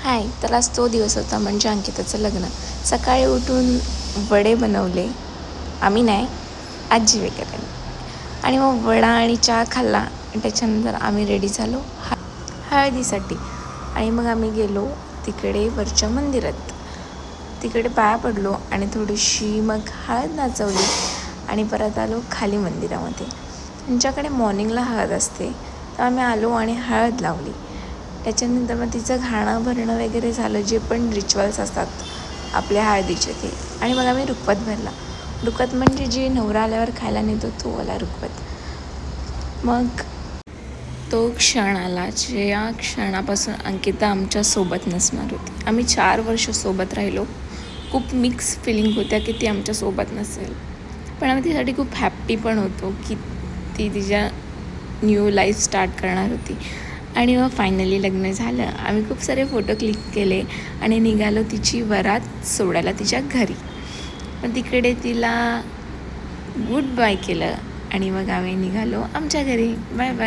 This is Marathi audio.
हाय, तर आज तो दिवस होता म्हणजे अंकिताचं लग्न. सकाळी उठून वडे बनवले. आम्ही नाही, आजी वगैरे. आणि मग वडा आणि चहा खाल्ला. त्याच्यानंतर आम्ही रेडी झालो हळदीसाठी. आणि मग आम्ही गेलो तिकडे वरच्या मंदिरात. तिकडे पाया पडलो आणि थोडीशी मग हळद नाचवली आणि परत आलो खाली मंदिरामध्ये. त्यांच्याकडे मॉर्निंगला हळद असते, तर आम्ही आलो आणि हळद लावली. त्याच्यानंतर मग तिचं घाणं भरणं वगैरे झालं, जे पण रिच्युअल्स असतात आपल्या हळदीचे ते. आणि मग आम्ही रुखवत भरला. रुखवत म्हणजे जे नवरा आल्यावर खायला नेतो तो वाला रुखवत. मग तो क्षण आला ज्या क्षणापासून अंकिता आमच्यासोबत नसणार होती. आम्ही 4 वर्ष सोबत राहिलो. खूप मिक्स फिलिंग होत्या की ती आमच्यासोबत नसेल, पण आम्ही तिच्यासाठी खूप हॅप्पी पण होतो की ती तिच्या न्यू लाईफ स्टार्ट करणार होती. आणि मग फायनली लग्न झालं. आम्ही खूप सारे फोटो क्लिक केले आणि निघालो तिची वरात सोडायला तिच्या घरी. पण तिकडे तिला गुड बाय केलं आणि मग आम्ही निघालो आमच्या घरी. Bye bye.